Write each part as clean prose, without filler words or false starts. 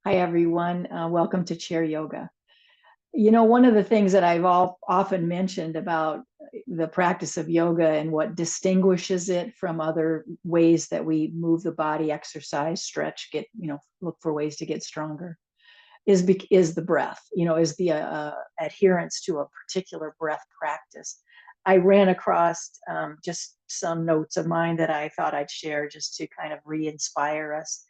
Hi, everyone. Welcome to Chair Yoga. You know, one of the things that I've often mentioned about the practice of yoga and what distinguishes it from other ways that we move the body, exercise, stretch, look for ways to get stronger, is the breath. Is the adherence to a particular breath practice. I ran across just some notes of mine that I thought I'd share just to kind of re-inspire us.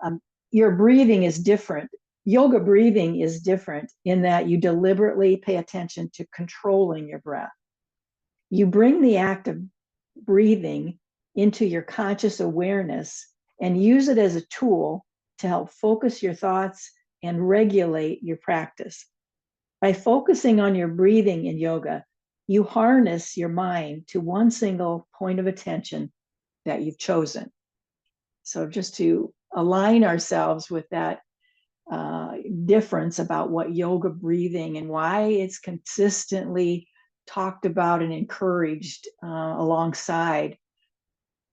um, your breathing is different. Yoga breathing is different in that you deliberately pay attention to controlling your breath. You bring the act of breathing into your conscious awareness and use it as a tool to help focus your thoughts and regulate your practice. By focusing on your breathing in yoga, you harness your mind to one single point of attention that you've chosen. So just to align ourselves with that difference about what yoga breathing and why it's consistently talked about and encouraged alongside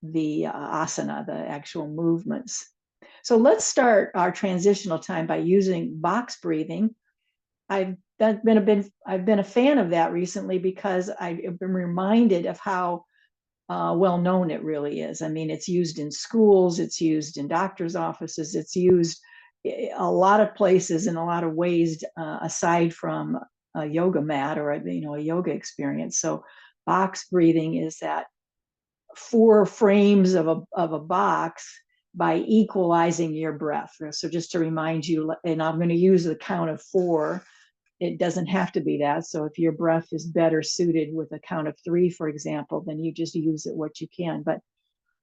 the asana, the actual movements. So let's start our transitional time by using box breathing. I've been a fan of that recently because I've been reminded of how well known it really is. I mean, it's used in schools, it's used in doctors' offices, it's used a lot of places in a lot of ways aside from a yoga mat or a yoga experience. So box breathing is that four frames of a box by equalizing your breath. So just to remind you, and I'm going to use the count of four. It doesn't have to be that. So if your breath is better suited with a count of three, for example, then you just use it what you can. But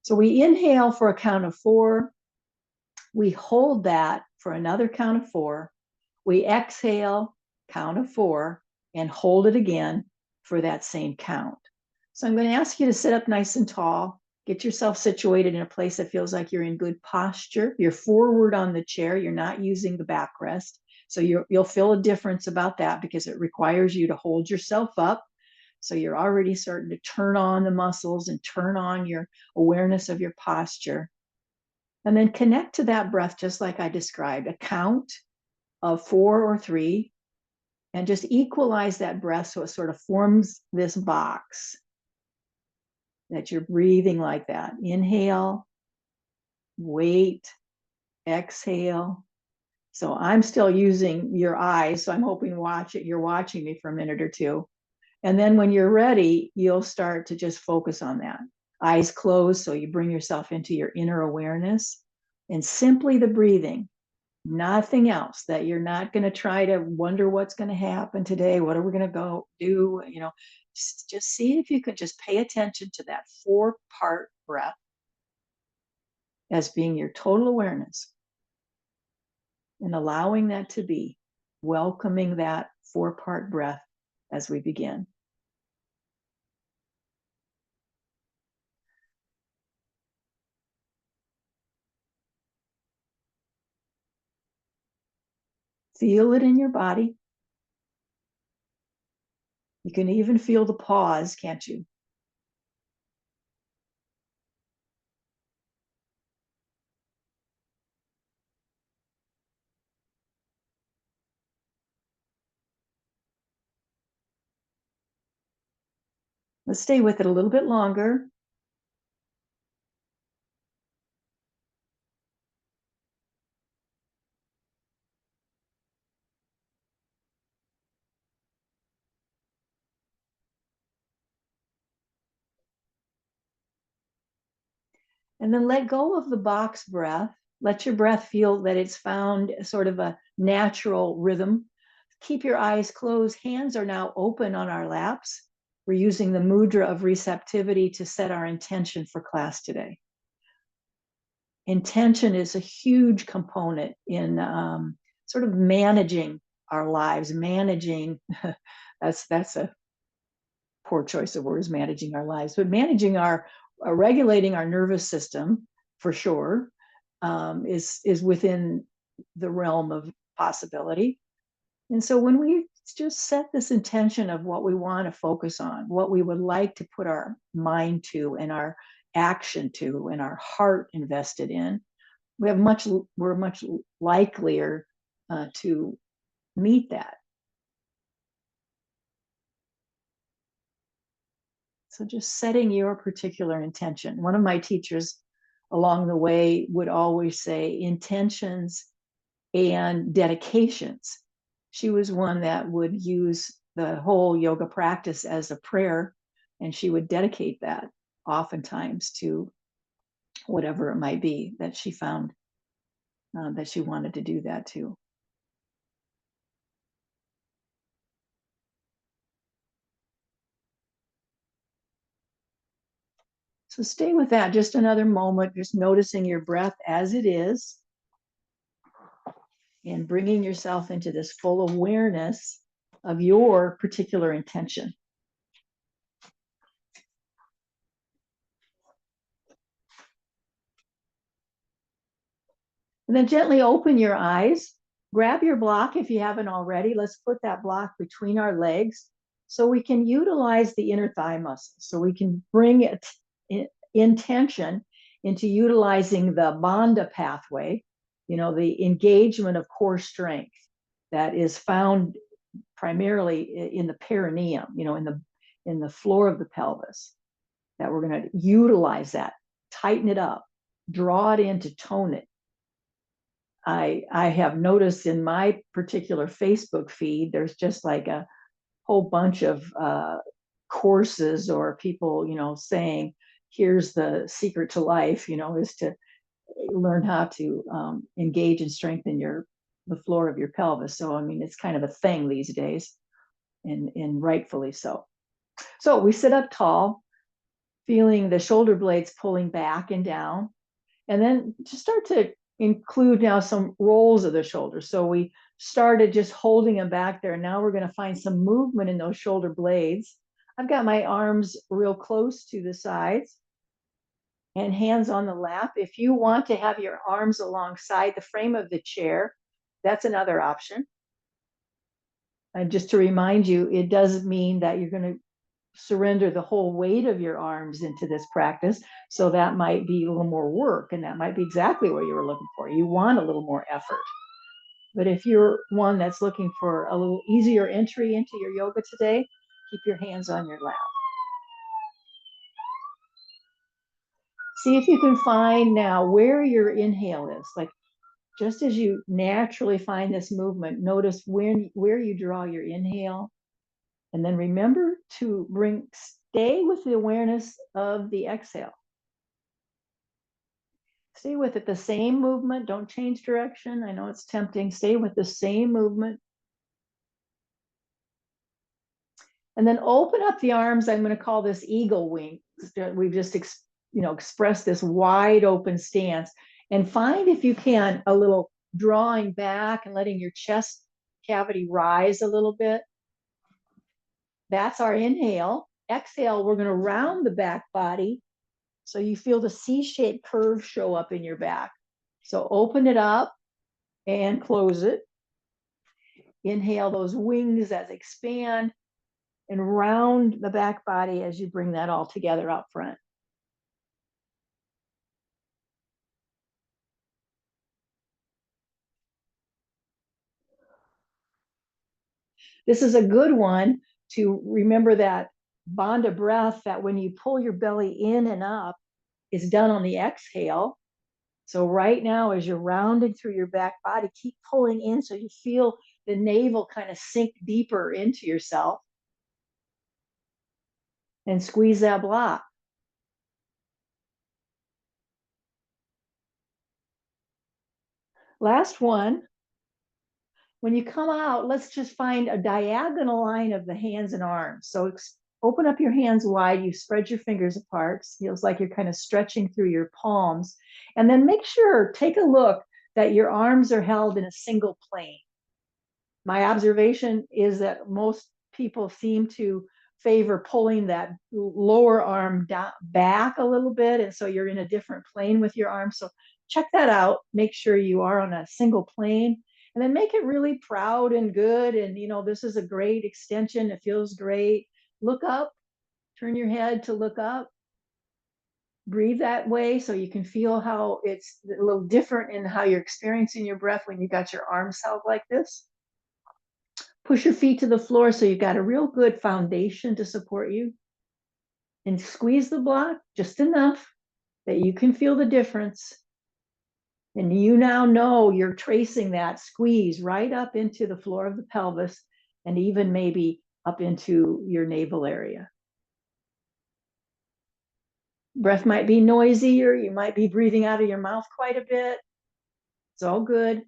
so we inhale for a count of four. We hold that for another count of four. We exhale, count of four, and hold it again for that same count. So I'm going to ask you to sit up nice and tall. Get yourself situated in a place that feels like you're in good posture. You're forward on the chair. You're not using the backrest. So you'll feel a difference about that because it requires you to hold yourself up. So you're already starting to turn on the muscles and turn on your awareness of your posture. And then connect to that breath just like I described, a count of four or three, and just equalize that breath so it sort of forms this box that you're breathing like that. Inhale, wait, exhale. So I'm still using your eyes, so I'm hoping you're watching me for a minute or two. And then when you're ready, you'll start to just focus on that. Eyes closed, so you bring yourself into your inner awareness and simply the breathing, nothing else. That you're not going to try to wonder what's going to happen today. What are we going to go do? Just see if you could just pay attention to that four-part breath as being your total awareness and allowing that to be, welcoming that four-part breath as we begin. Feel it in your body. You can even feel the pause, can't you? Let's stay with it a little bit longer. And then let go of the box breath. Let your breath feel that it's found sort of a natural rhythm. Keep your eyes closed. Hands are now open on our laps. We're using the mudra of receptivity to set our intention for class today. Intention is a huge component in sort of managing our lives, managing, that's a poor choice of words, managing our lives, but managing regulating our nervous system for sure is within the realm of possibility. And so when we just set this intention of what we want to focus on, what we would like to put our mind to and our action to and our heart invested in, we're much likelier to meet that. So just setting your particular intention. One of my teachers along the way would always say intentions and dedications. She was one that would use the whole yoga practice as a prayer, and she would dedicate that oftentimes to whatever it might be that she found that she wanted to do that to. So stay with that just another moment, just noticing your breath as it is and bringing yourself into this full awareness of your particular intention. And then gently open your eyes. Grab your block if you haven't already. Let's put that block between our legs so we can utilize the inner thigh muscles. So we can bring it in tension into utilizing the bandha pathway, the engagement of core strength that is found primarily in the perineum, in the floor of the pelvis, that we're going to utilize that, tighten it up, draw it in to tone it. I have noticed in my particular Facebook feed, there's just like a whole bunch of courses or people, saying, here's the secret to life, is to learn how to engage and strengthen the floor of your pelvis. So, I mean, it's kind of a thing these days, and rightfully so. So we sit up tall, feeling the shoulder blades pulling back and down, and then just start to include now some rolls of the shoulders. So we started just holding them back there. Now we're going to find some movement in those shoulder blades. I've got my arms real close to the sides and hands on the lap. If you want to have your arms alongside the frame of the chair, that's another option. And just to remind you, it does mean that you're going to surrender the whole weight of your arms into this practice. So that might be a little more work, and that might be exactly what you were looking for. You want a little more effort. But if you're one that's looking for a little easier entry into your yoga today, keep your hands on your lap. See if you can find now where your inhale is. Like, just as you naturally find this movement, notice where you draw your inhale. And then remember to stay with the awareness of the exhale. Stay with it, the same movement. Don't change direction. I know it's tempting. Stay with the same movement. And then open up the arms. I'm going to call this eagle wing. We've just expressed this wide open stance. And find, if you can, a little drawing back and letting your chest cavity rise a little bit. That's our inhale. Exhale, we're going to round the back body so you feel the C-shaped curve show up in your back. So open it up and close it. Inhale those wings as expand, and round the back body as you bring that all together out front. This is a good one to remember, that bandha breath, that when you pull your belly in and up is done on the exhale. So right now, as you're rounding through your back body, keep pulling in so you feel the navel kind of sink deeper into yourself, and squeeze that block. Last one. When you come out, let's just find a diagonal line of the hands and arms. So open up your hands wide. You spread your fingers apart. Feels like you're kind of stretching through your palms. And then take a look that your arms are held in a single plane. My observation is that most people seem to favor pulling that lower arm back a little bit. And so you're in a different plane with your arm. So check that out. Make sure you are on a single plane. And then make it really proud and good. And, this is a great extension. It feels great. Look up, turn your head to look up. Breathe that way so you can feel how it's a little different in how you're experiencing your breath when you got your arms held like this. Push your feet to the floor so you've got a real good foundation to support you. And squeeze the block just enough that you can feel the difference. And you now know you're tracing that squeeze right up into the floor of the pelvis and even maybe up into your navel area. Breath might be noisier. You might be breathing out of your mouth quite a bit. It's all good.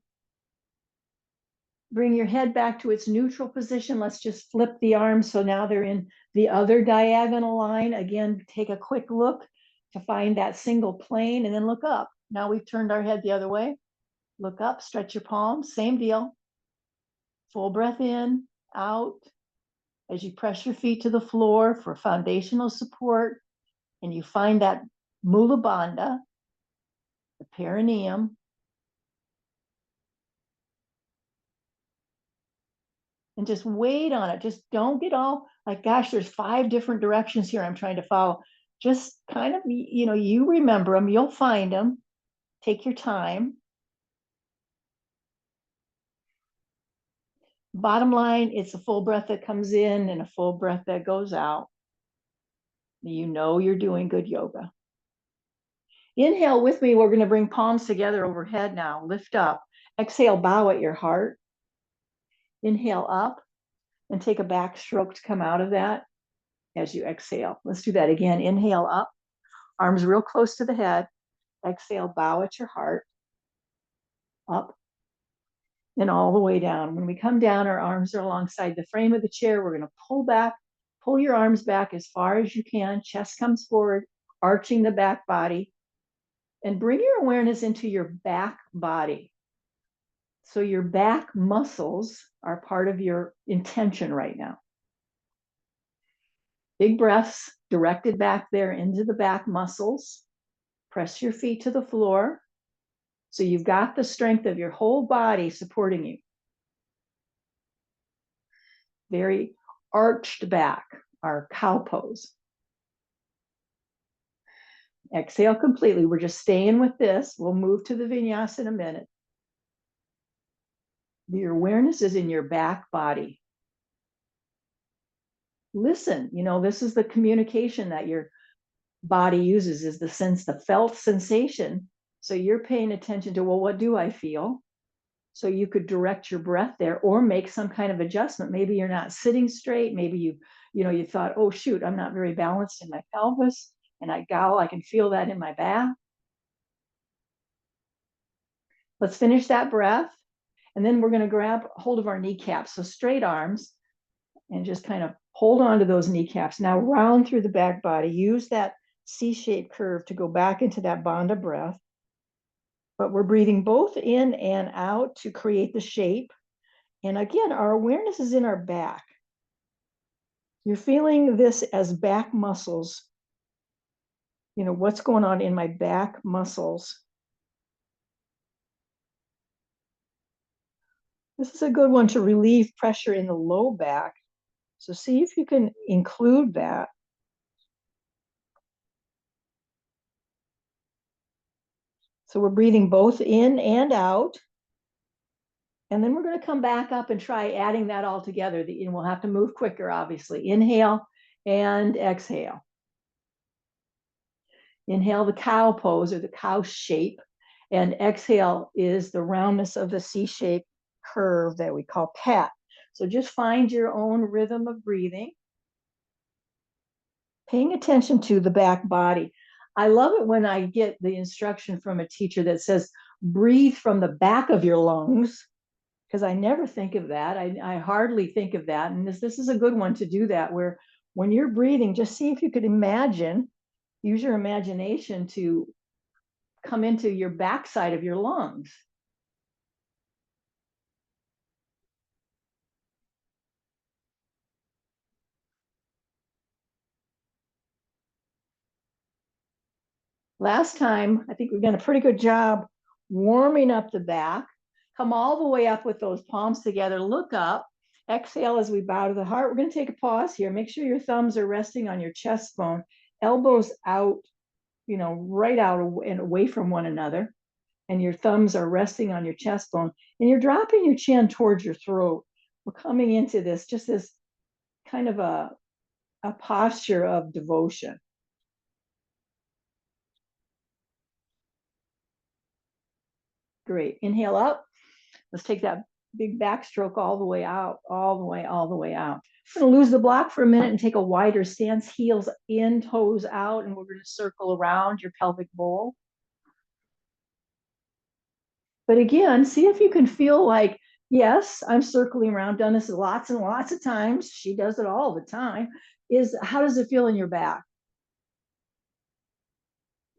Bring your head back to its neutral position. Let's just flip the arms so now they're in the other diagonal line. Again, take a quick look to find that single plane and then look up. Now we've turned our head the other way. Look up, stretch your palms, same deal. Full breath in, out, as you press your feet to the floor for foundational support, and you find that mula bandha, the perineum. And just wait on it. Just don't get all like, gosh, there's 5 different directions here I'm trying to follow. Just kind of, you remember them, you'll find them. Take your time. Bottom line, it's a full breath that comes in and a full breath that goes out. You know you're doing good yoga. Inhale with me. We're going to bring palms together overhead now. Lift up. Exhale, bow at your heart. Inhale up and take a back stroke to come out of that as you exhale. Let's do that again. Inhale up, arms real close to the head. Exhale, bow at your heart. Up and all the way down. When we come down, our arms are alongside the frame of the chair. We're going to pull back, pull your arms back as far as you can. Chest comes forward, arching the back body. And bring your awareness into your back body. So your back muscles are part of your intention right now. Big breaths directed back there into the back muscles. Press your feet to the floor. So you've got the strength of your whole body supporting you. Very arched back, our cow pose. Exhale completely. We're just staying with this. We'll move to the vinyasa in a minute. Your awareness is in your back body. Listen, this is the communication that your body uses, is the felt sensation. So you're paying attention to, well, what do I feel? So you could direct your breath there or make some kind of adjustment. Maybe you're not sitting straight. Maybe you thought, oh shoot, I'm not very balanced in my pelvis and I can feel that in my back. Let's finish that breath. And then we're going to grab hold of our kneecaps. So straight arms and just kind of hold on to those kneecaps. Now round through the back body. Use that C-shaped curve to go back into that bandha breath. But we're breathing both in and out to create the shape. And again, our awareness is in our back. You're feeling this as back muscles. What's going on in my back muscles? This is a good one to relieve pressure in the low back. So see if you can include that. So we're breathing both in and out. And then we're going to come back up and try adding that all together. We'll have to move quicker, obviously. Inhale and exhale. Inhale the cow pose or the cow shape. And exhale is the roundness of the C-shaped curve that we call pat. So just find your own rhythm of breathing. Paying attention to the back body. I love it when I get the instruction from a teacher that says, breathe from the back of your lungs, because I never think of that. I hardly think of that. And this is a good one to do that, where when you're breathing, just see if you could use your imagination to come into your backside of your lungs. Last time, I think we've done a pretty good job warming up the back. Come all the way up with those palms together. Look up. Exhale as we bow to the heart. We're going to take a pause here. Make sure your thumbs are resting on your chest bone. Elbows out. right out and away from one another. And your thumbs are resting on your chest bone, and you're dropping your chin towards your throat. We're coming into this kind of a posture of devotion. Great. Inhale up. Let's take that big backstroke all the way out, all the way, all the way out. I'm going to lose the block for a minute and take a wider stance, heels in, toes out, and we're going to circle around your pelvic bowl. But again, see if you can feel like, yes, I'm circling around, done this lots and lots of times. She does it all the time. How does it feel in your back?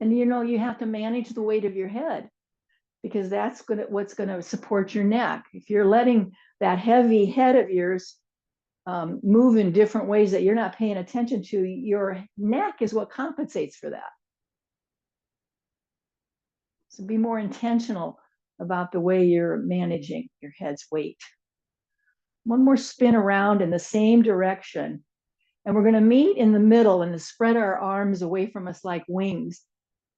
And you have to manage the weight of your head, because that's what's going to support your neck. If you're letting that heavy head of yours move in different ways that you're not paying attention to, your neck is what compensates for that. So be more intentional about the way you're managing your head's weight. One more spin around in the same direction. And we're going to meet in the middle and spread our arms away from us like wings.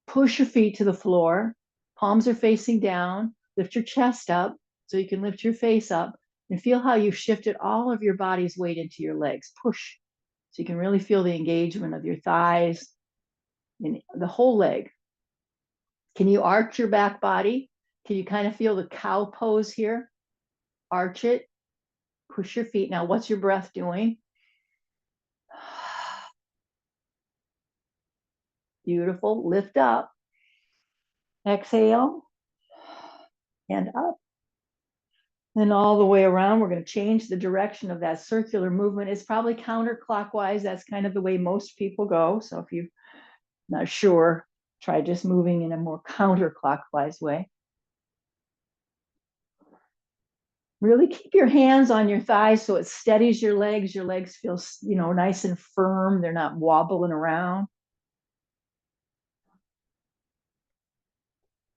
Push your feet to the floor. Palms are facing down. Lift your chest up so you can lift your face up, and feel how you've shifted all of your body's weight into your legs. Push so you can really feel the engagement of your thighs and the whole leg. Can you arch your back body? Can you kind of feel the cow pose here? Arch it. Push your feet. Now, what's your breath doing? Beautiful. Lift up. Exhale. And up. Then all the way around, we're going to change the direction of that circular movement. It's probably counterclockwise. That's kind of the way most people go. So if you're not sure, try just moving in a more counterclockwise way. Really keep your hands on your thighs so it steadies your legs. Your legs feel, nice and firm. They're not wobbling around.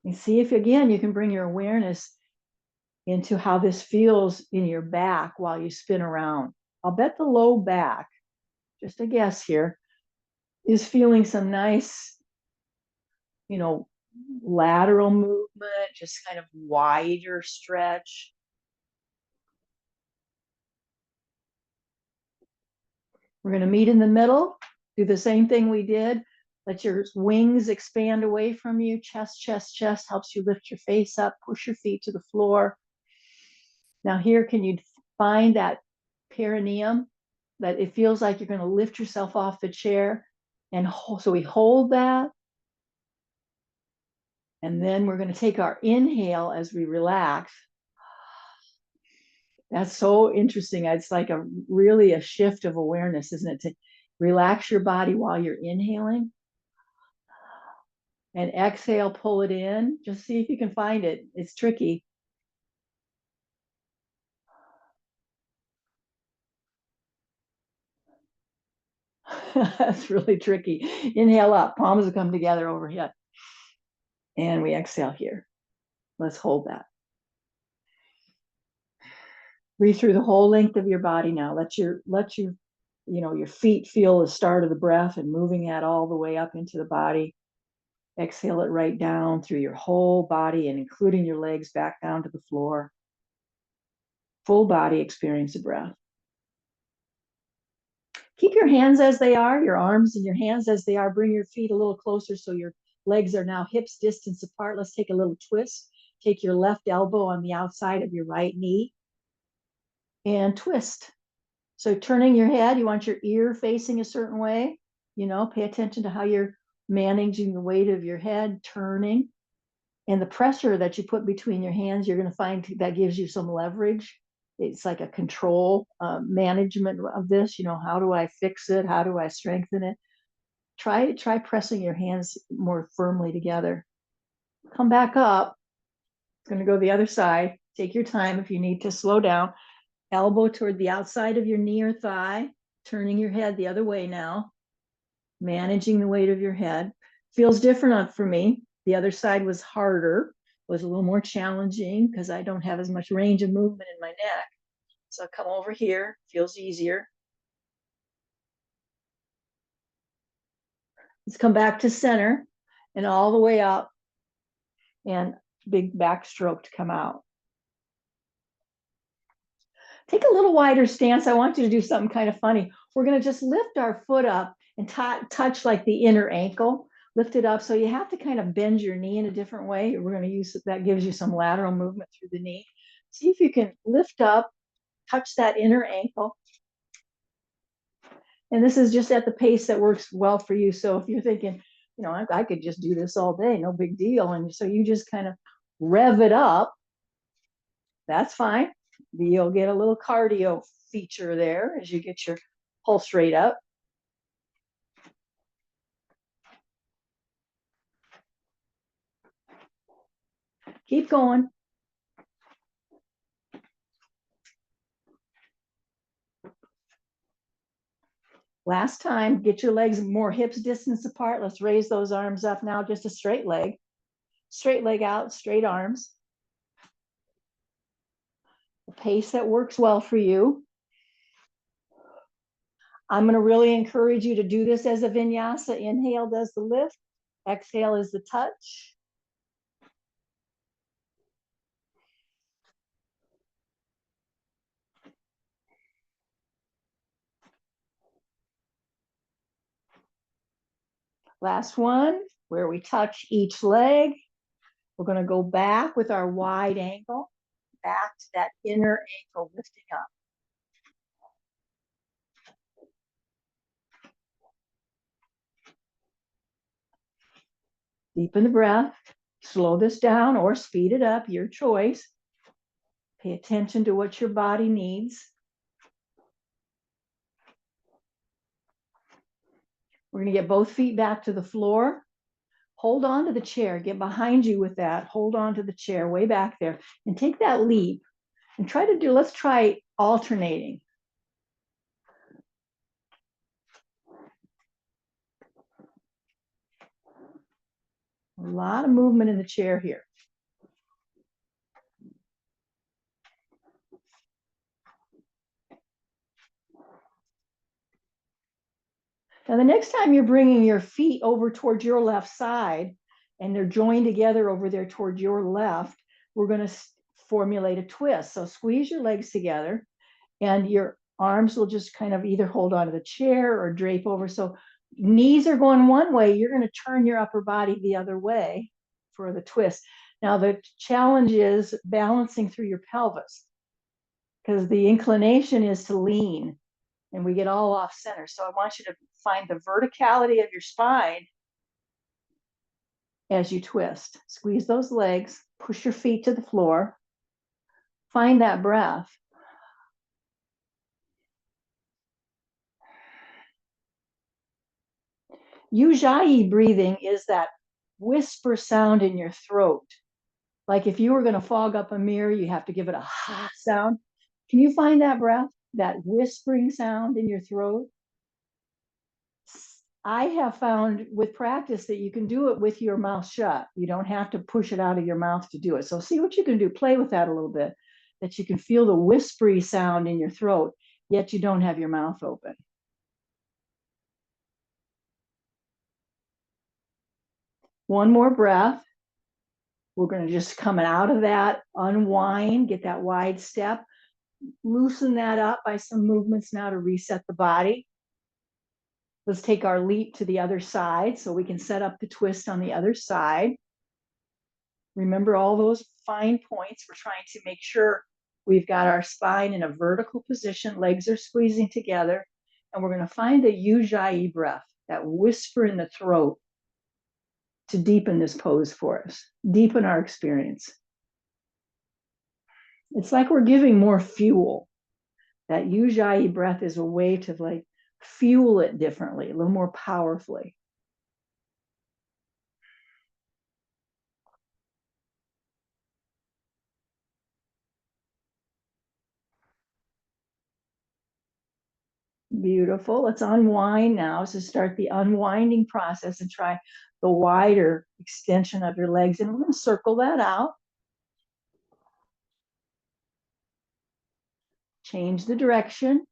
And see if, again, you can bring your awareness into how this feels in your back while you spin around. I'll bet the low back, just a guess here, is feeling some nice, lateral movement, just kind of wider stretch. We're going to meet in the middle, do the same thing we did. Let your wings expand away from you. Chest, chest, chest helps you lift your face up. Push your feet to the floor. Now here, can you find that perineum, that it feels like you're going to lift yourself off the chair? And so we hold that. And then we're going to take our inhale as we relax. That's so interesting. It's like really a shift of awareness, isn't it? To relax your body while you're inhaling. And exhale, pull it in. Just see if you can find it. It's tricky. That's really tricky. Inhale up. Palms will come together overhead. And we exhale here. Let's hold that. Breathe through the whole length of your body now. Let your feet feel the start of the breath and moving that all the way up into the body. Exhale it right down through your whole body and including your legs back down to the floor. Full body experience of breath. Keep your hands as they are, your arms and your hands as they are. Bring your feet a little closer so your legs are now hips distance apart. Let's take a little twist. Take your left elbow on the outside of your right knee and twist. So turning your head, you want your ear facing a certain way. Pay attention to how you're managing the weight of your head, turning. And the pressure that you put between your hands, you're going to find that gives you some leverage. It's like a control management of this. How do I fix it? How do I strengthen it? Try pressing your hands more firmly together. Come back up. It's going to go the other side. Take your time if you need to slow down. Elbow toward the outside of your knee or thigh, turning your head the other way now, managing the weight of your head. Feels different for me. The other side was harder, was a little more challenging because I don't have as much range of movement in my neck. So I come over here, feels easier. Let's come back to center. and all the way up, and big backstroke to come out. Take a little wider stance. I want you to do something kind of funny. We're going to just lift our foot up and touch like the inner ankle. Lift it up. So you have to kind of bend your knee in a different way. We're going to use that, gives you some lateral movement through the knee. See if you can lift up, touch that inner ankle. And this is just at the pace that works well for you. So if you're thinking, you know, I could just do this all day, no big deal. And so you just kind of rev it up. That's fine. You'll get a little cardio feature there as you get your pulse rate up. Keep going. Last time, get your legs more hips distance apart. Let's raise those arms up now, just a straight leg. Straight leg out, straight arms. A pace that works well for you. I'm going to really encourage you to do this as a vinyasa. Inhale does the lift. Exhale is the touch. Last one, where we touch each leg. We're going to go back with our wide ankle, back to that inner ankle lifting up. Deepen the breath. Slow this down or speed it up, your choice. Pay attention to what your body needs. We're going to get both feet back to the floor. Hold on to the chair. Get behind you with that. Hold on to the chair way back there and take that leap and try to do, let's try alternating. A lot of movement in the chair here. Now, the next time you're bringing your feet over towards your left side and they're joined together over there toward your left, we're going to formulate a twist. So squeeze your legs together and your arms will just kind of either hold onto the chair or drape over. So knees are going one way, you're going to turn your upper body the other way for the twist. Now, the challenge is balancing through your pelvis because the inclination is to lean and we get all off center. So I want you to find the verticality of your spine as you twist. Squeeze those legs, push your feet to the floor, find that breath. Ujjayi breathing is that whisper sound in your throat. Like if you were going to fog up a mirror, you have to give it a ha sound. Can you find that breath, that whispering sound in your throat? I have found with practice that you can do it with your mouth shut. You don't have to push it out of your mouth to do it. So see what you can do. Play with that a little bit, that you can feel the whispery sound in your throat, yet you don't have your mouth open. One more breath. We're going to just come out of that, unwind, get that wide step, loosen that up by some movements now to reset the body. Let's take our leap to the other side so we can set up the twist on the other side. Remember all those fine points. We're trying to make sure we've got our spine in a vertical position, legs are squeezing together, and we're going to find the Ujjayi breath, that whisper in the throat, to deepen this pose for us, deepen our experience. It's like we're giving more fuel. That Ujjayi breath is a way to like fuel it differently, a little more powerfully. Beautiful. Let's unwind now. So start the unwinding process and try the wider extension of your legs. And we're going to circle that out. Change the direction.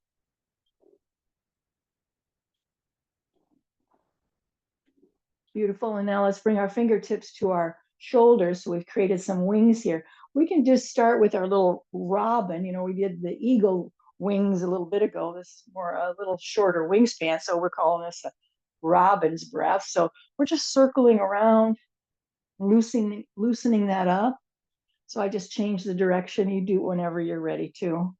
Beautiful. And now let's bring our fingertips to our shoulders. So we've created some wings here. We can just start with our little robin. We did the eagle wings a little bit ago. This is more a little shorter wingspan. So we're calling this a robin's breath. So we're just circling around, loosening that up. So I just change the direction. You do whenever you're ready to.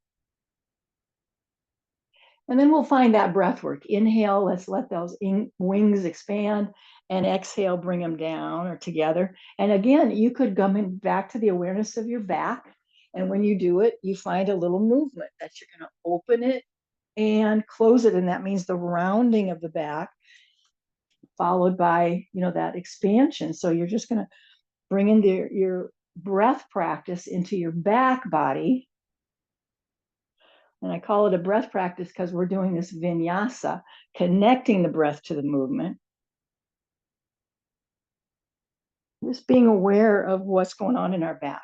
And then we'll find that breath work. Inhale, let's let those wings expand, and exhale, bring them down or together. And again, you could come back to the awareness of your back. And when you do it, you find a little movement that you're going to open it and close it. And that means the rounding of the back followed by, that expansion. So you're just going to bring in your breath practice into your back body. And I call it a breath practice because we're doing this vinyasa, connecting the breath to the movement. Just being aware of what's going on in our back.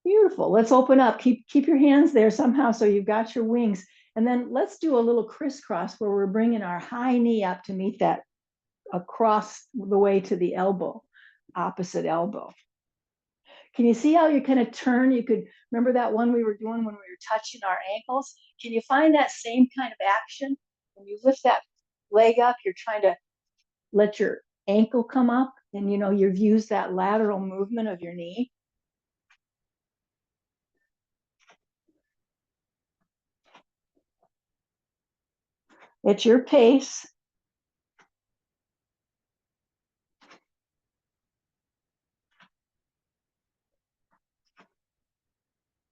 Beautiful. Let's open up. Keep your hands there somehow so you've got your wings. And then let's do a little crisscross where we're bringing our high knee up to meet that across the way to the elbow, opposite elbow. Can you see how you kind of turn? You could remember that one we were doing when we were touching our ankles. Can you find that same kind of action? When you lift that leg up, you're trying to let your ankle come up, and you've used that lateral movement of your knee. At your pace.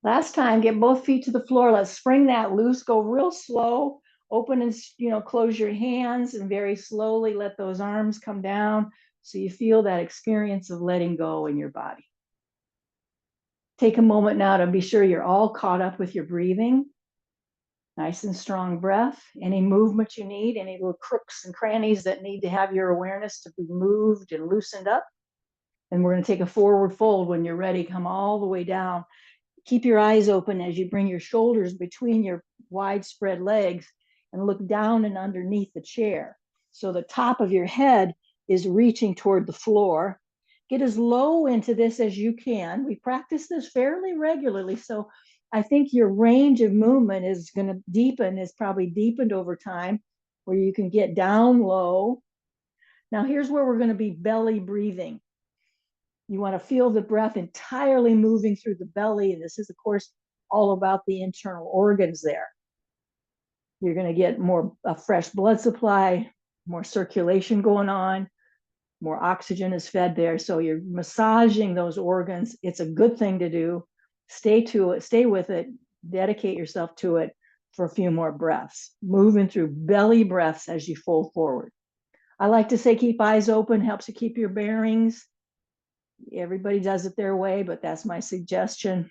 Last time, get both feet to the floor. Let's spring that loose. Go real slow. Open and close your hands, and very slowly let those arms come down so you feel that experience of letting go in your body. Take a moment now to be sure you're all caught up with your breathing. Nice and strong breath. Any movement you need, any little crooks and crannies that need to have your awareness to be moved and loosened up. And we're going to take a forward fold. When you're ready, come all the way down. Keep your eyes open as you bring your shoulders between your widespread legs and look down and underneath the chair. So the top of your head is reaching toward the floor. Get as low into this as you can. We practice this fairly regularly, so I think your range of movement is going to deepen, is probably deepened over time, where you can get down low. Now here's where we're going to be belly breathing. You want to feel the breath entirely moving through the belly. And this is, of course, all about the internal organs there. You're going to get a fresh blood supply, more circulation going on, more oxygen is fed there. So you're massaging those organs. It's a good thing to do. Stay with it, dedicate yourself to it for a few more breaths, moving through belly breaths as you fold forward. I like to say keep eyes open, helps you keep your bearings. Everybody does it their way, but that's my suggestion.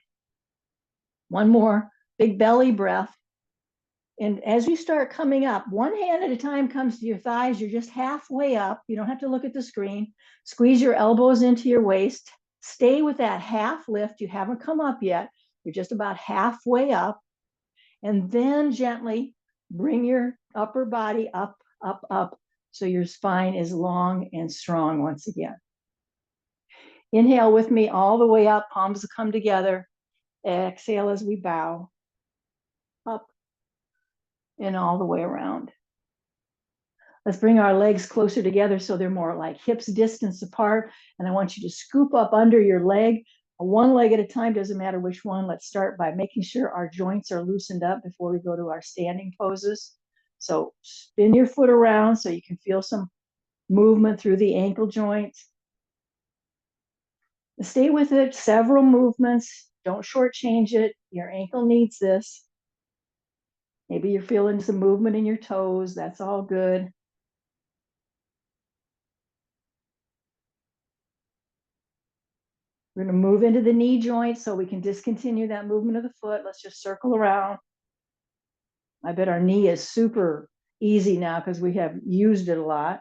One more big belly breath. And as you start coming up, one hand at a time comes to your thighs. You're just halfway up. You don't have to look at the screen. Squeeze your elbows into your waist. Stay with that half lift. You haven't come up yet. You're just about halfway up. And then gently bring your upper body up, up, up, so your spine is long and strong once again. Inhale with me all the way up, palms come together. Exhale as we bow up and all the way around. Let's bring our legs closer together so they're more like hips distance apart. And I want you to scoop up under your leg, one leg at a time, doesn't matter which one. Let's start by making sure our joints are loosened up before we go to our standing poses. So spin your foot around so you can feel some movement through the ankle joints. Stay with it, several movements. Don't shortchange it. Your ankle needs this. Maybe you're feeling some movement in your toes. That's all good. We're going to move into the knee joint so we can discontinue that movement of the foot. Let's just circle around. I bet our knee is super easy now because we have used it a lot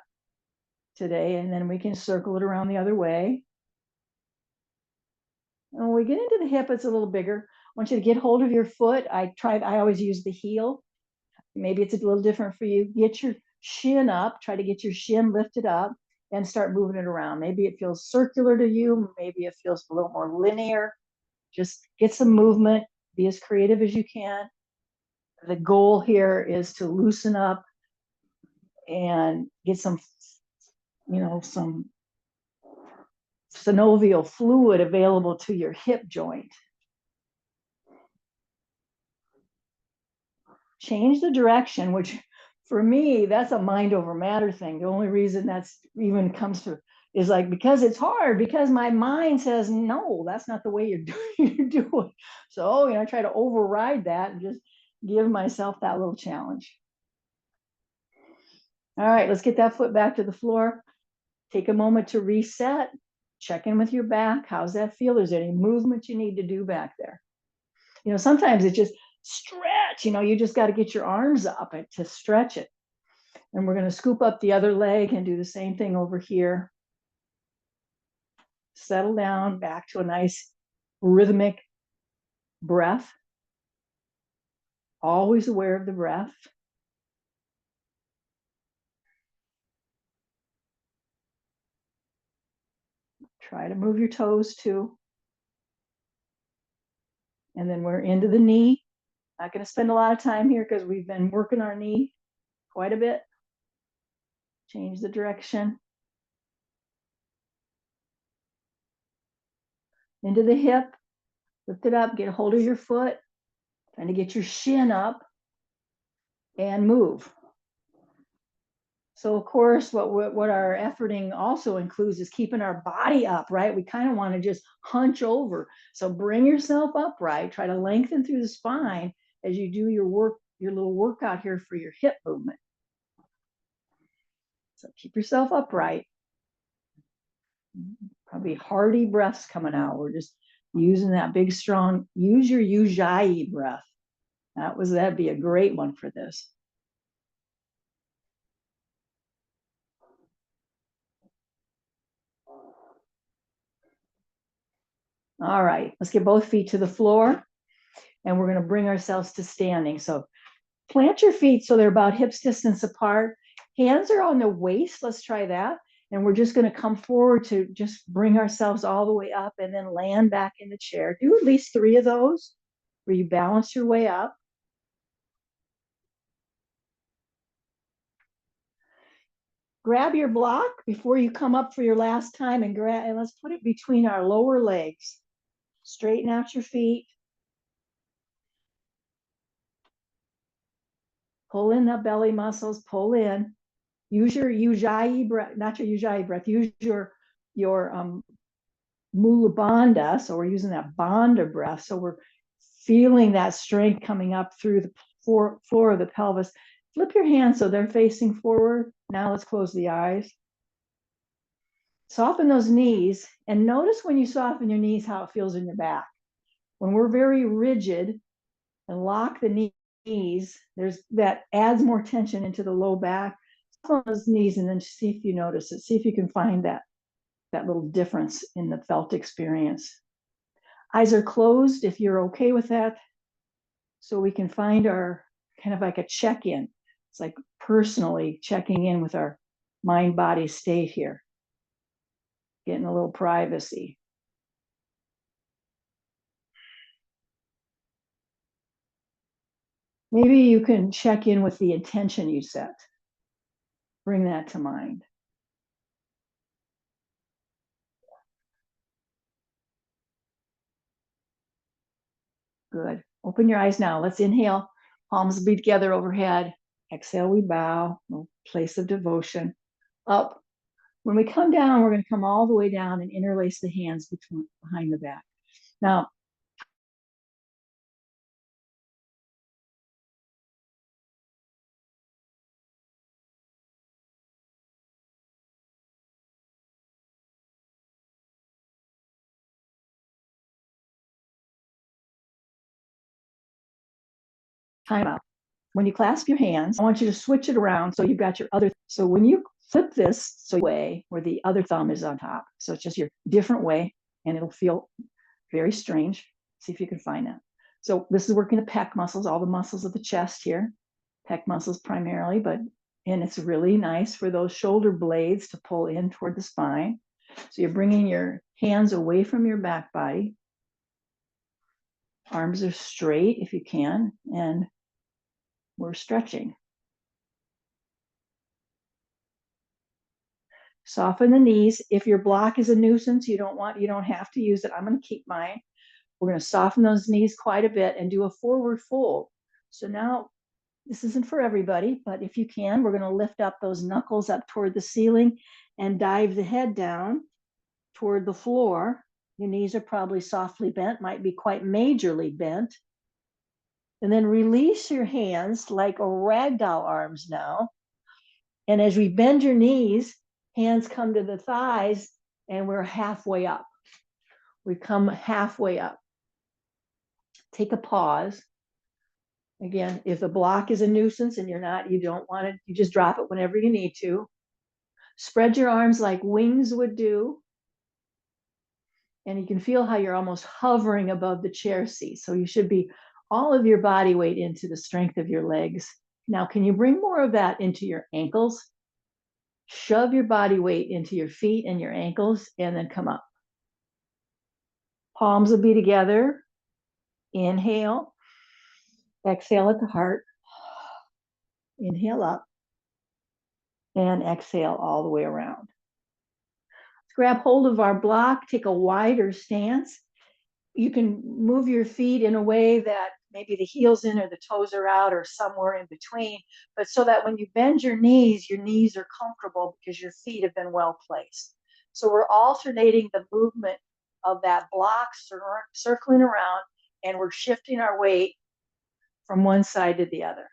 today. And then we can circle it around the other way. And when we get into the hip, it's a little bigger. I want you to get hold of your foot. I always use the heel. maybe it's a little different for you. Get your shin up, try to get your shin lifted up and start moving it around. Maybe it feels circular to you, maybe it feels a little more linear. Just get some movement, be as creative as you can. The goal here is to loosen up and get some, some synovial fluid available to your hip joint. Change the direction, which for me, that's a mind over matter thing. The only reason that's even comes to is like, because it's hard, because my mind says, no, that's not the way you're doing. So, I try to override that and just give myself that little challenge. All right, let's get that foot back to the floor. Take a moment to reset, check in with your back. How's that feel? Is there any movement you need to do back there? Sometimes it's just stretch, you just got to get your arms up to stretch it. And we're going to scoop up the other leg and do the same thing over here. Settle down back to a nice rhythmic breath. Always aware of the breath. Try to move your toes too. And then we're into the knee. Not going to spend a lot of time here because we've been working our knee quite a bit. Change the direction. Into the hip. Lift it up. Get a hold of your foot. Trying to get your shin up and move. So of course, what our efforting also includes is keeping our body up, right? We kind of want to just hunch over. So bring yourself upright. Try to lengthen through the spine as you do your little workout here for your hip movement. So keep yourself upright. Probably hearty breaths coming out. We're just using that big, strong, use your ujjayi breath. That'd be a great one for this. All right, let's get both feet to the floor and we're going to bring ourselves to standing. So plant your feet so they're about hips distance apart. Hands are on the waist. Let's try that. And we're just going to come forward to just bring ourselves all the way up and then land back in the chair. Do at least 3 of those where you balance your way up. Grab your block before you come up for your last time and let's put it between our lower legs. Straighten out your feet. Pull in the belly muscles, pull in. Use your ujjayi breath, not your ujjayi breath, use your mula bandha. So we're using that bandha breath. So we're feeling that strength coming up through the floor of the pelvis. Flip your hands so they're facing forward. Now let's close the eyes. Soften those knees and notice when you soften your knees how it feels in your back. When we're very rigid and lock the knees, that adds more tension into the low back. Soften those knees and then see if you notice it. See if you can find that little difference in the felt experience. Eyes are closed if you're okay with that. So we can find our kind of like a check-in. It's like personally checking in with our mind-body state here. Getting a little privacy. Maybe you can check in with the intention you set. Bring that to mind. Good. Open your eyes now. Let's inhale. Palms will be together overhead. Exhale, we bow. Place of devotion. Up. When we come down, we're going to come all the way down and interlace the hands behind the back. Now, time out. When you clasp your hands, I want you to switch it around so you've got your other. So when you flip this, so way where the other thumb is on top. So it's just your different way, and it'll feel very strange. See if you can find that. So this is working the pec muscles, all the muscles of the chest here. pec muscles primarily, and it's really nice for those shoulder blades to pull in toward the spine. So you're bringing your hands away from your back body. Arms are straight if you can, and we're stretching. Soften the knees. If your block is a nuisance, you don't have to use it. I'm going to keep mine. We're going to soften those knees quite a bit and do a forward fold. So now, this isn't for everybody, but if you can, we're going to lift up those knuckles up toward the ceiling and dive the head down toward the floor. Your knees are probably softly bent, might be quite majorly bent. And then release your hands like a ragdoll arms now. And as we bend your knees, hands come to the thighs and we're halfway up. We come halfway up. Take a pause. Again, if the block is a nuisance and you don't want it, you just drop it whenever you need to. Spread your arms like wings would do. And you can feel how you're almost hovering above the chair seat. So you should be all of your body weight into the strength of your legs. Now, can you bring more of that into your ankles? Shove your body weight into your feet and your ankles and then come up. Palms will be together. Inhale. Exhale at the heart. Inhale up. And exhale all the way around. Let's grab hold of our block. Take a wider stance. You can move your feet in a way that maybe the heel's in or the toes are out or somewhere in between, but so that when you bend your knees are comfortable because your feet have been well placed. So we're alternating the movement of that block circling around, and we're shifting our weight from one side to the other.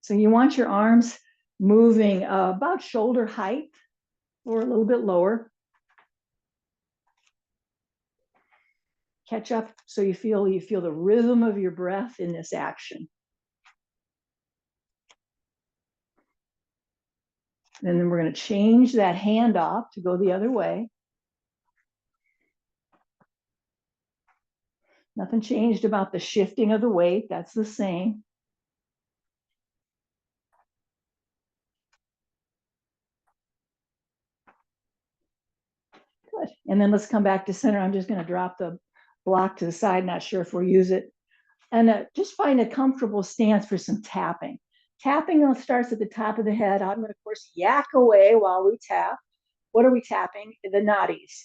So you want your arms moving about shoulder height or a little bit lower. Catch up so you feel the rhythm of your breath in this action. And then we're going to change that hand off to go the other way. Nothing changed about the shifting of the weight. That's the same. Good. And then let's come back to center. I'm just going to drop the block to the side. Not sure if we'll use it. And just find a comfortable stance for some tapping. Tapping starts at the top of the head. I'm going to, of course, yak away while we tap. What are we tapping? The nadis.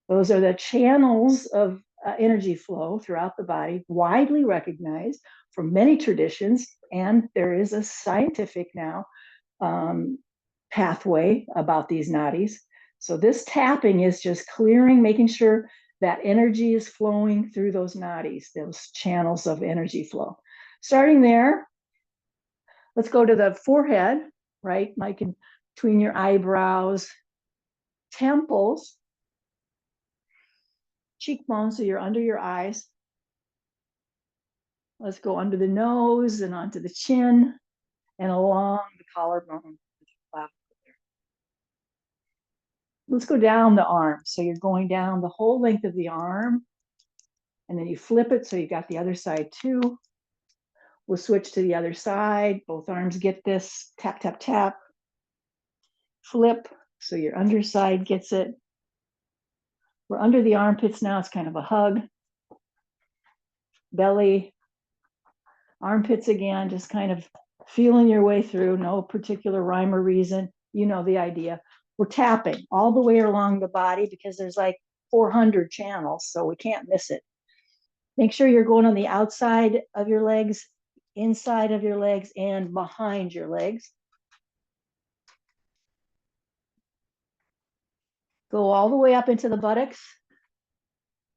Those are the channels of energy flow throughout the body, widely recognized from many traditions. And there is a scientific now pathway about these nadis. So this tapping is just clearing, making sure that energy is flowing through those nadis, those channels of energy flow. Starting there, let's go to the forehead, right? Like in between your eyebrows, temples, cheekbones, so you're under your eyes. Let's go under the nose and onto the chin and along the collarbone. Let's go down the arm. So you're going down the whole length of the arm, and then you flip it so you got the other side too. We'll switch to the other side. Both arms get this. Tap, tap, tap. Flip so your underside gets it. We're under the armpits now. It's kind of a hug. Belly, armpits again, just kind of feeling your way through. No particular rhyme or reason. You know the idea. We're tapping all the way along the body because there's like 400 channels, so we can't miss it. Make sure you're going on the outside of your legs, inside of your legs, and behind your legs. Go all the way up into the buttocks.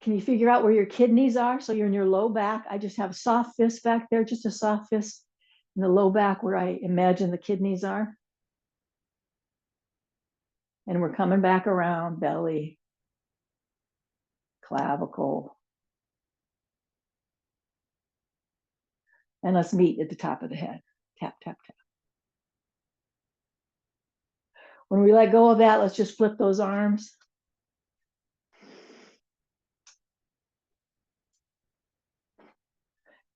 Can you figure out where your kidneys are? So you're in your low back. I just have a soft fist back there, just a soft fist in the low back where I imagine the kidneys are. And we're coming back around, belly, clavicle. And let's meet at the top of the head. Tap, tap, tap. When we let go of that, let's just flip those arms.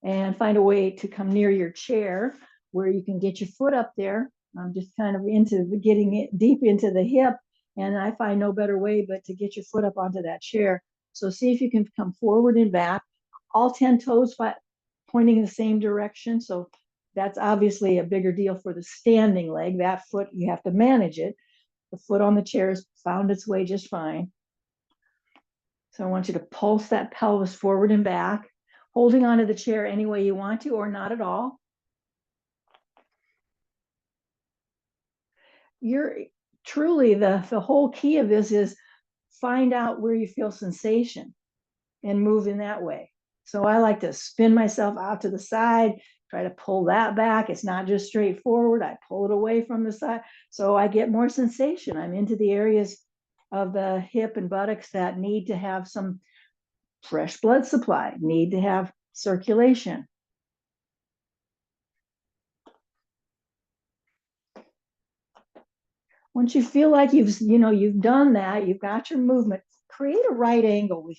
And find a way to come near your chair where you can get your foot up there. I'm just kind of into getting it deep into the hip, and I find no better way but to get your foot up onto that chair. So see if you can come forward and back, all 10 toes pointing in the same direction. So that's obviously a bigger deal for the standing leg. That foot, you have to manage it. The foot on the chair has found its way just fine. So I want you to pulse that pelvis forward and back, holding onto the chair any way you want to or not at all. You're truly, the whole key of this is find out where you feel sensation and move in that way. So I like to spin myself out to the side, try to pull that back. It's not just straight forward. I pull it away from the side so I get more sensation. I'm into the areas of the hip and buttocks that need to have some fresh blood supply, need to have circulation. Once you feel like you've done that, you've got your movement, create a right angle with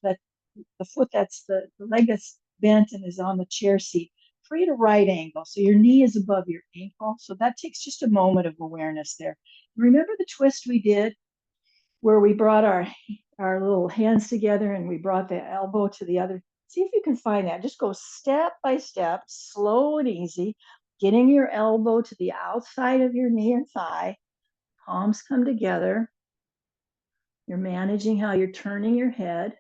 the foot the leg that's bent and is on the chair seat. Create a right angle so your knee is above your ankle. So that takes just a moment of awareness there. Remember the twist we did where we brought our little hands together and we brought the elbow to the other. See if you can find that. Just go step by step, slow and easy, getting your elbow to the outside of your knee and thigh. Palms come together. You're managing how you're turning your head.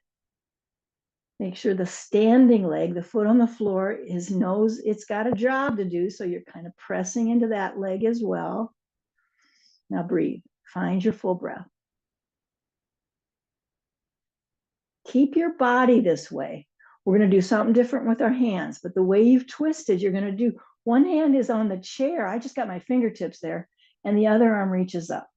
Make sure the standing leg, the foot on the floor, knows it's got a job to do. So you're kind of pressing into that leg as well. Now breathe. Find your full breath. Keep your body this way. We're going to do something different with our hands, but the way you've twisted, you're going to do one hand is on the chair. I just got my fingertips there, and the other arm reaches up.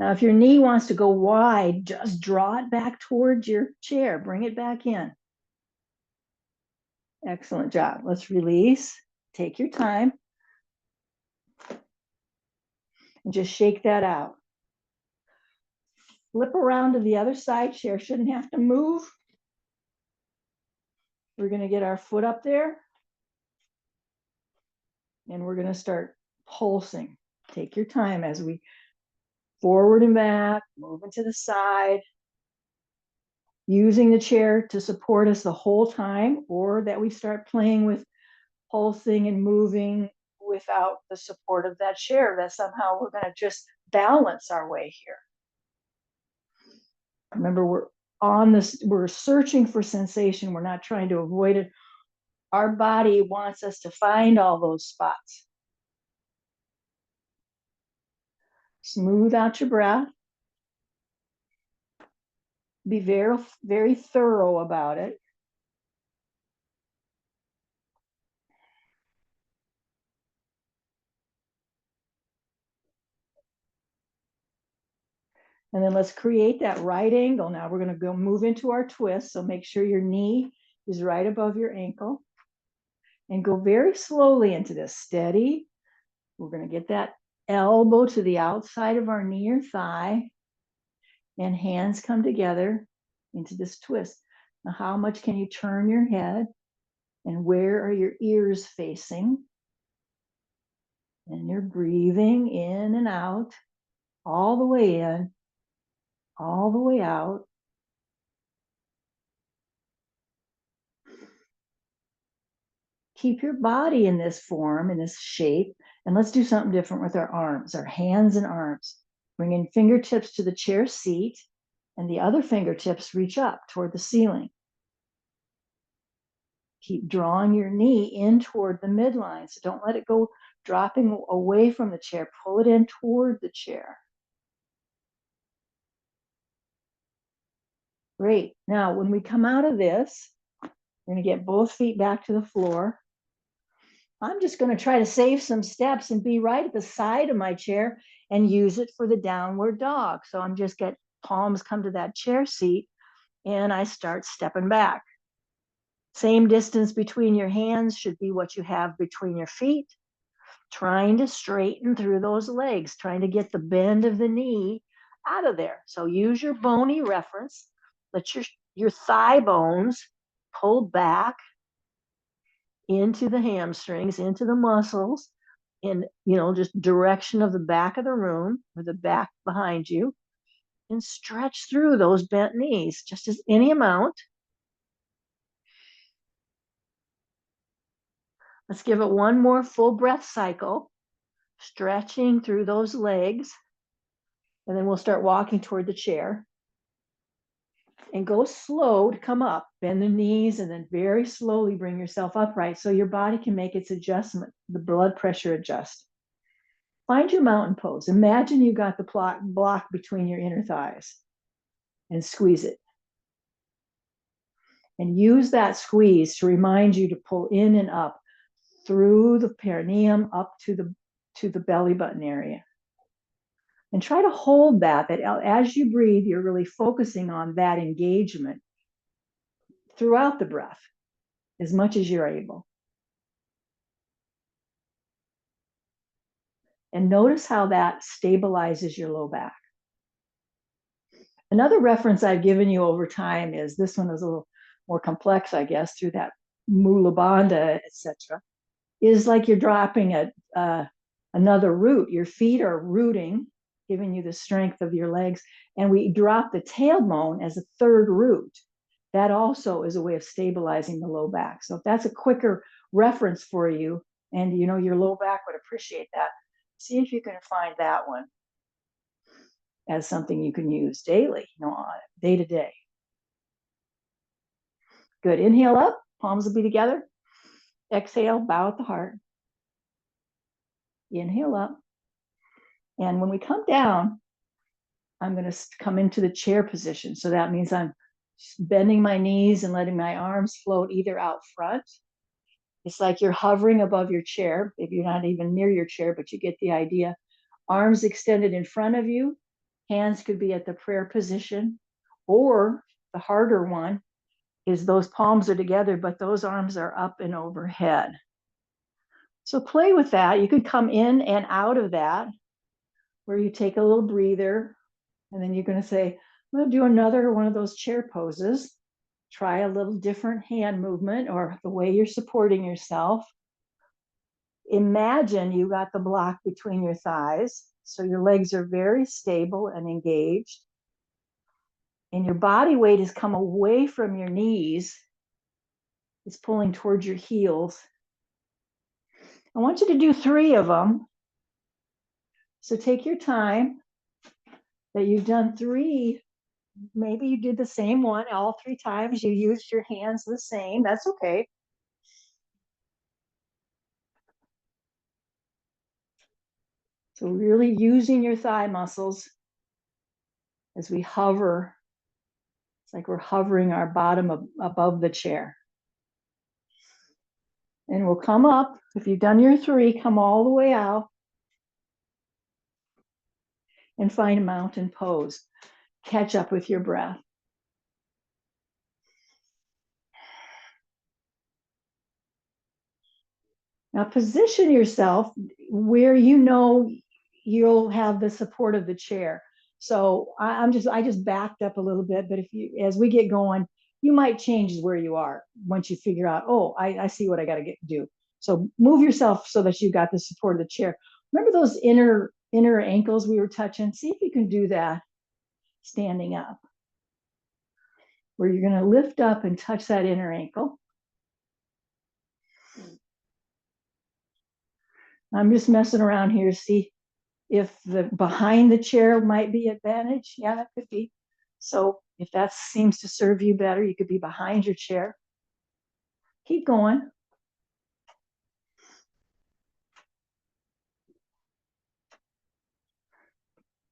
Now, if your knee wants to go wide, just draw it back towards your chair. Bring it back in. Excellent job. Let's release. Take your time. And just shake that out. Flip around to the other side. Chair shouldn't have to move. We're going to get our foot up there. And we're going to start pulsing. Take your time as we forward and back, moving to the side, using the chair to support us the whole time, or that we start playing with pulsing and moving without the support of that chair, that somehow we're going to just balance our way here. Remember, we're searching for sensation. We're not trying to avoid it. Our body wants us to find all those spots. Smooth out your breath. Be very, very thorough about it. And then let's create that right angle. Now we're going to go move into our twist. So make sure your knee is right above your ankle. And go very slowly into this. Steady. We're going to get that elbow to the outside of our knee or thigh. And hands come together into this twist. Now, how much can you turn your head? And where are your ears facing? And you're breathing in and out, all the way in, all the way out. Keep your body in this form, in this shape, and let's do something different with our arms, our hands and arms. Bringing fingertips to the chair seat, and the other fingertips reach up toward the ceiling. Keep drawing your knee in toward the midline, so don't let it go dropping away from the chair. Pull it in toward the chair. Great. Now, when we come out of this, we're going to get both feet back to the floor. I'm just going to try to save some steps and be right at the side of my chair and use it for the downward dog. So I'm just get palms come to that chair seat and I start stepping back. Same distance between your hands should be what you have between your feet. Trying to straighten through those legs, trying to get the bend of the knee out of there. So use your bony reference. Let your thigh bones pull back into the hamstrings, into the muscles, in, just direction of the back of the room or the back behind you, and stretch through those bent knees, just as any amount. Let's give it one more full breath cycle, stretching through those legs. And then we'll start walking toward the chair. And go slow to come up. Bend the knees and then very slowly bring yourself upright so your body can make its adjustment, the blood pressure adjust. Find your mountain pose. Imagine you got the block between your inner thighs and squeeze it. And use that squeeze to remind you to pull in and up through the perineum up to the belly button area. And try to hold that as you breathe, you're really focusing on that engagement throughout the breath as much as you're able. And notice how that stabilizes your low back. Another reference I've given you over time is, this one is a little more complex, I guess, through that Mula Bandha, etc., is like you're dropping another root. Your feet are rooting, giving you the strength of your legs, and we drop the tailbone as a third root. That also is a way of stabilizing the low back. So if that's a quicker reference for you, and your low back would appreciate that, see if you can find that one as something you can use daily, day to day. Good. Inhale up, palms will be together. Exhale, bow at the heart. Inhale up. And when we come down, I'm going to come into the chair position. So that means I'm bending my knees and letting my arms float either out front. It's like you're hovering above your chair. If you're not even near your chair, but you get the idea. Arms extended in front of you. Hands could be at the prayer position, or the harder one is those palms are together, but those arms are up and overhead. So play with that. You could come in and out of that, where you take a little breather, and then you're going to say, I'm going to do another one of those chair poses. Try a little different hand movement or the way you're supporting yourself. Imagine you got the block between your thighs, so your legs are very stable and engaged. And your body weight has come away from your knees. It's pulling towards your heels. I want you to do 3 of them. So take your time. That you've done 3, maybe you did the same one all 3 times. You used your hands the same. That's okay. So really using your thigh muscles as we hover. It's like we're hovering our bottom above the chair. And we'll come up. If you've done your 3, come all the way out and find a mountain pose. Catch up with your breath. Now position yourself where you'll have the support of the chair. So I just backed up a little bit, but as we get going, you might change where you are once you figure out, oh, I see what I got to do. So move yourself so that you got the support of the chair. Remember those inner ankles we were touching? See if you can do that standing up, where you're going to lift up and touch that inner ankle. I'm just messing around here, see if the behind the chair might be advantage. Yeah, that could be. So if that seems to serve you better, you could be behind your chair. Keep going.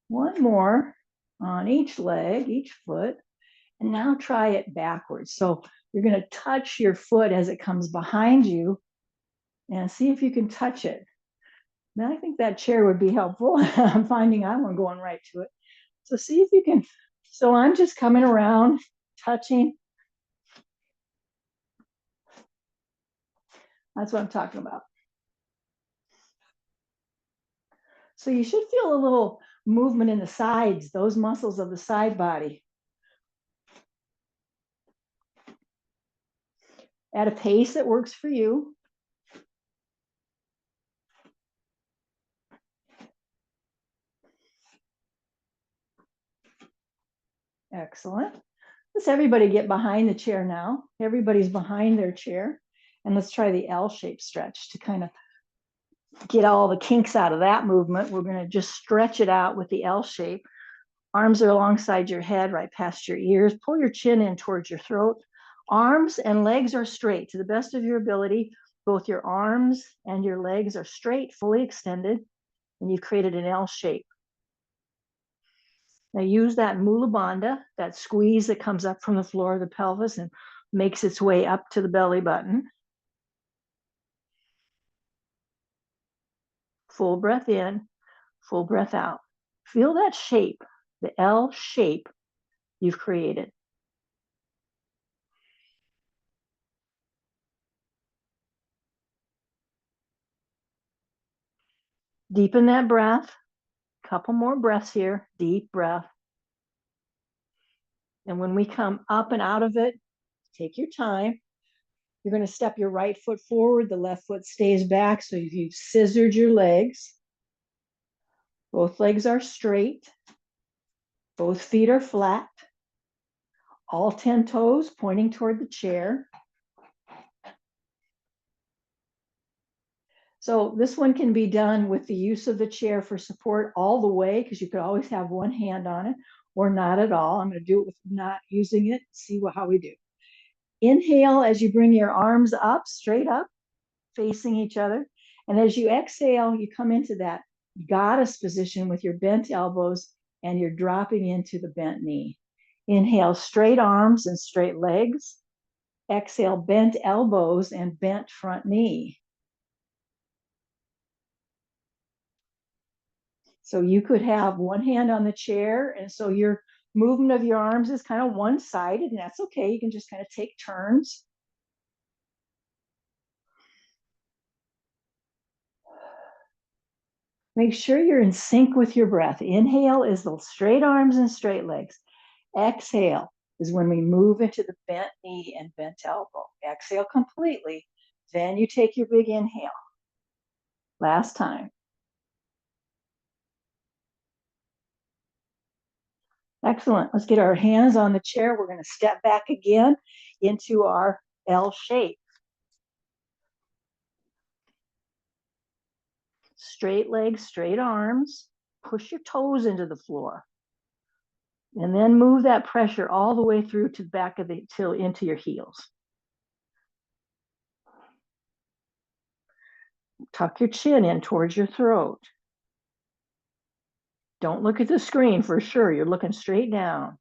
One more on each leg, each foot. And now try it backwards. So you're going to touch your foot as it comes behind you and see if you can touch it. Now I think that chair would be helpful. I'm finding I'm going right to it. So see if you can. So I'm just coming around, touching. That's what I'm talking about. So you should feel a little movement in the sides, those muscles of the side body. at a pace that works for you. Excellent. Let's everybody get behind the chair now. Everybody's behind their chair. And let's try the L-shaped stretch to kind of get all the kinks out of that movement. We're going to just stretch it out with the L shape. Arms are alongside your head, right past your ears. Pull your chin in towards your throat. Arms and legs are straight to the best of your ability. Both your arms and your legs are straight, fully extended, and you've created an L shape. Now use that mula bandha, that squeeze that comes up from the floor of the pelvis and makes its way up to the belly button. Full breath in, full breath out. Feel that shape, the L shape you've created. Deepen that breath. Couple more breaths here. Deep breath. And when we come up and out of it, take your time. You're going to step your right foot forward. The left foot stays back. So you've scissored your legs. Both legs are straight. Both feet are flat. All 10 toes pointing toward the chair. So this one can be done with the use of the chair for support all the way, because you could always have one hand on it or not at all. I'm going to do it with not using it. See how we do. Inhale as you bring your arms up, straight up, facing each other. And as you exhale, you come into that goddess position with your bent elbows and you're dropping into the bent knee. Inhale, straight arms and straight legs. Exhale, bent elbows and bent front knee. So you could have one hand on the chair, and so your movement of your arms is kind of one-sided, and that's okay. You can just kind of take turns. Make sure you're in sync with your breath. Inhale is the straight arms and straight legs. Exhale is when we move into the bent knee and bent elbow. Exhale completely. Then you take your big inhale. Last time. Excellent. Let's get our hands on the chair. We're going to step back again into our L shape. Straight legs, straight arms. Push your toes into the floor. And then move that pressure all the way through to the back of the till into your heels. Tuck your chin in towards your throat. Don't look at the screen for sure. You're looking straight down.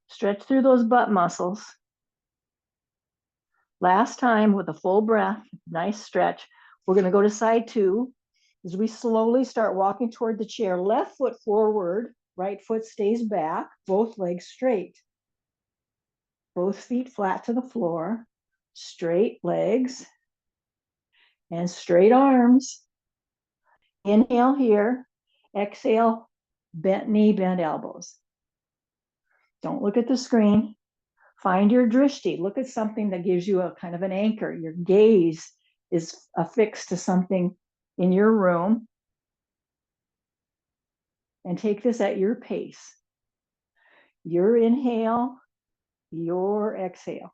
Stretch through those butt muscles. Last time with a full breath, nice stretch. We're going to go to side two as we slowly start walking toward the chair. Left foot forward, right foot stays back, both legs straight. Both feet flat to the floor, straight legs and straight arms. Inhale here, exhale, bent knee, bent elbows. Don't look at the screen. Find your drishti. Look at something that gives you a kind of an anchor. Your gaze is affixed to something in your room. And take this at your pace. Your inhale, your exhale.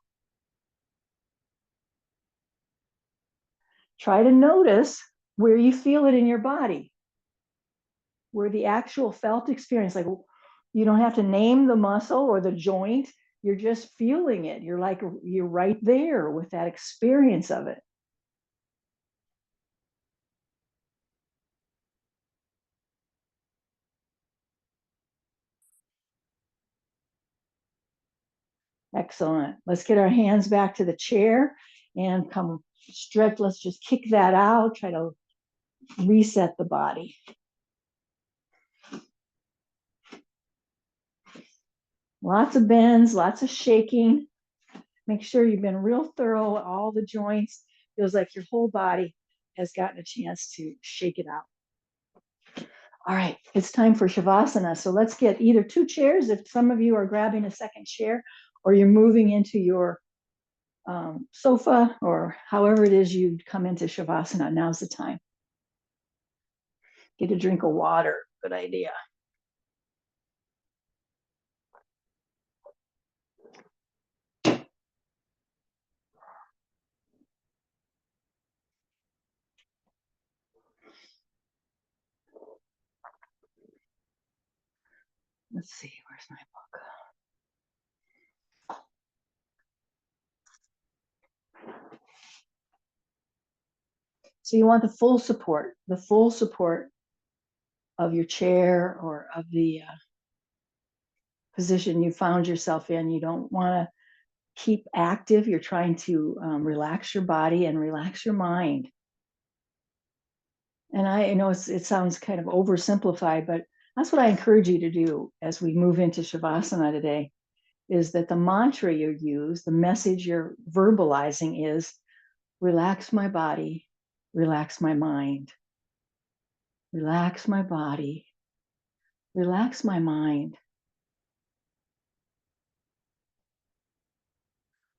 Try to notice where you feel it in your body, where the actual felt experience, like you don't have to name the muscle or the joint. You're just feeling it. You're right there with that experience of it. Excellent. Let's get our hands back to the chair and come stretch. Let's just kick that out. Try to reset the body. Lots of bends, lots of shaking. Make sure you've been real thorough at all the joints. Feels like your whole body has gotten a chance to shake it out. All right, it's time for Shavasana. So let's get either two chairs if some of you are grabbing a second chair or you're moving into your sofa or however it is you come into Shavasana, now's the time. Get a drink of water, good idea. Let's see, where's my book? So you want the full support of your chair or of the position you found yourself in. You don't want to keep active. You're trying to relax your body and relax your mind. And I know it sounds kind of oversimplified, but that's what I encourage you to do as we move into Shavasana today, is that the mantra you use, the message you're verbalizing is relax my body, relax my mind, relax my body, relax my mind.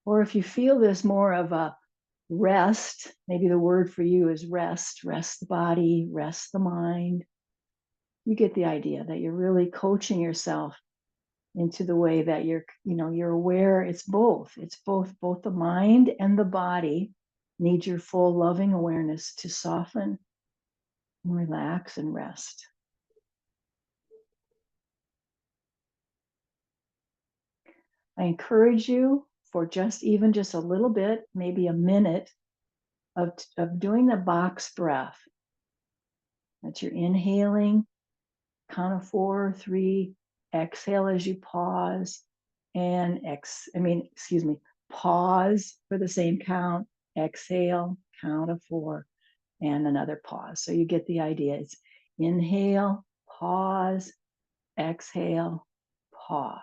Or if you feel this more of a rest, maybe the word for you is rest, rest the body, rest the mind. You get the idea that you're really coaching yourself into the way that you're aware. It's both both the mind and the body need your full loving awareness to soften and relax and rest. I encourage you for even just a little bit, maybe a minute of doing the box breath. That you're inhaling, count of 4, 3, exhale as you pause, and pause for the same count, exhale, count of 4, and another pause. So you get the idea. It's inhale, pause, exhale, pause.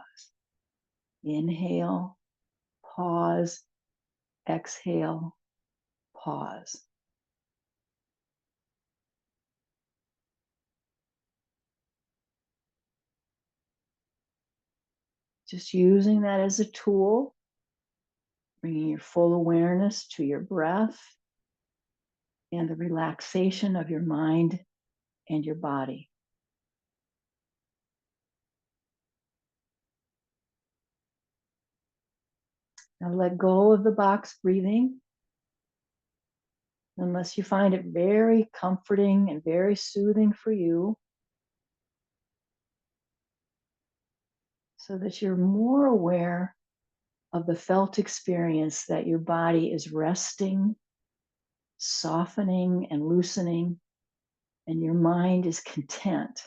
Inhale, pause, exhale, pause. Just using that as a tool, bringing your full awareness to your breath and the relaxation of your mind and your body. Now let go of the box breathing unless you find it very comforting and very soothing for you, so that you're more aware of the felt experience that your body is resting, softening, and loosening, and your mind is content.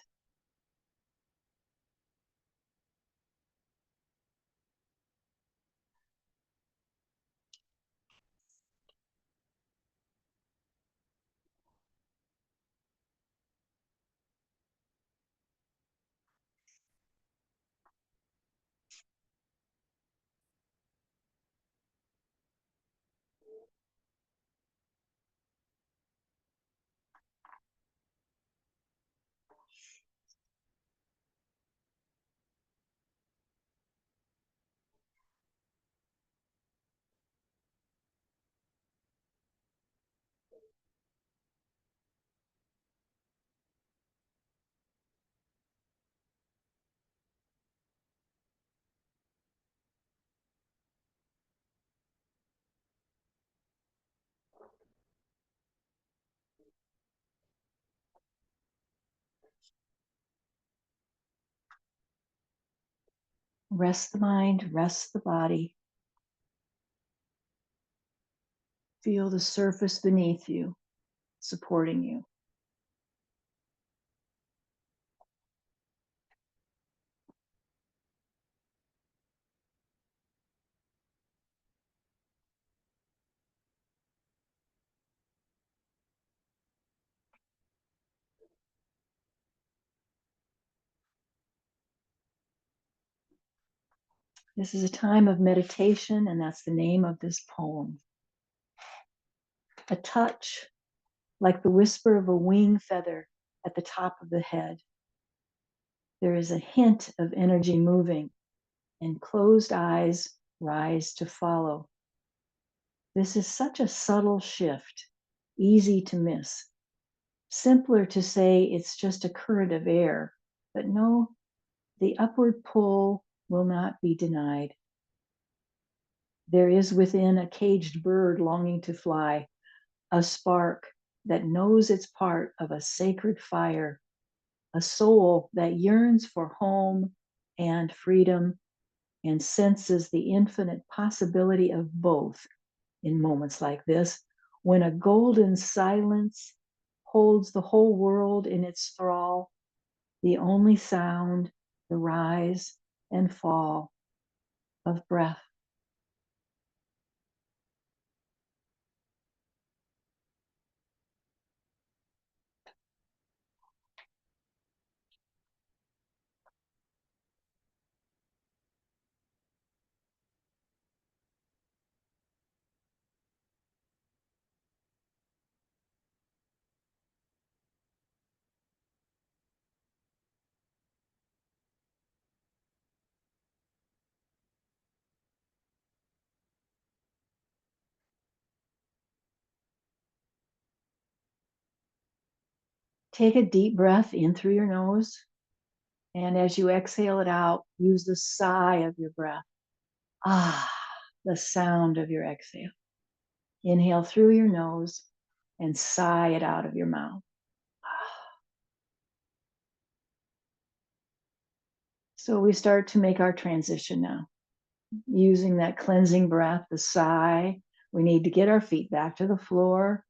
Rest the mind, rest the body. Feel the surface beneath you, supporting you. This is a time of meditation, and that's the name of this poem. A touch, like the whisper of a wing feather at the top of the head. There is a hint of energy moving, and closed eyes rise to follow. This is such a subtle shift, easy to miss. Simpler to say it's just a current of air, but no, the upward pull will not be denied. There is within a caged bird longing to fly, a spark that knows it's part of a sacred fire, a soul that yearns for home and freedom and senses the infinite possibility of both in moments like this, when a golden silence holds the whole world in its thrall, the only sound, the rise and fall of breath. Take a deep breath in through your nose. And as you exhale it out, use the sigh of your breath. Ah, the sound of your exhale. Inhale through your nose and sigh it out of your mouth. So we start to make our transition now. Using that cleansing breath, the sigh, we need to get our feet back to the floor.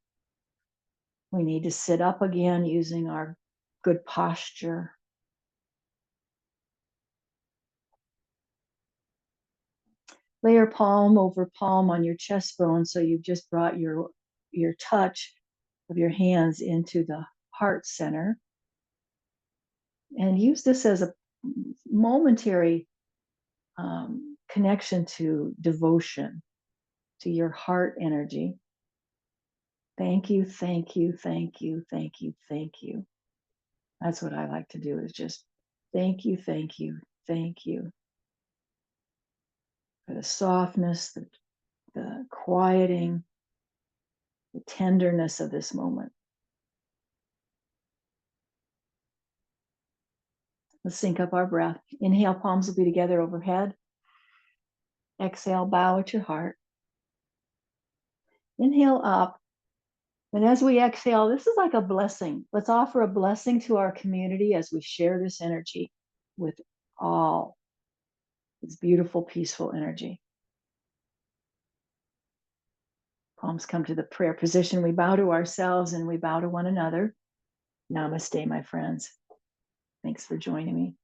We need to sit up again using our good posture. Lay your palm over palm on your chest bone, so you've just brought your touch of your hands into the heart center. And use this as a momentary connection to devotion, to your heart energy. Thank you, thank you, thank you, thank you, thank you. That's what I like to do, is just thank you, thank you, thank you for the softness, the quieting, the tenderness of this moment. Let's sync up our breath. Inhale, palms will be together overhead. Exhale, bow at your heart. Inhale up. And as we exhale, this is like a blessing. Let's offer a blessing to our community as we share this energy with all. This beautiful, peaceful energy. Palms come to the prayer position. We bow to ourselves and we bow to one another. Namaste, my friends. Thanks for joining me.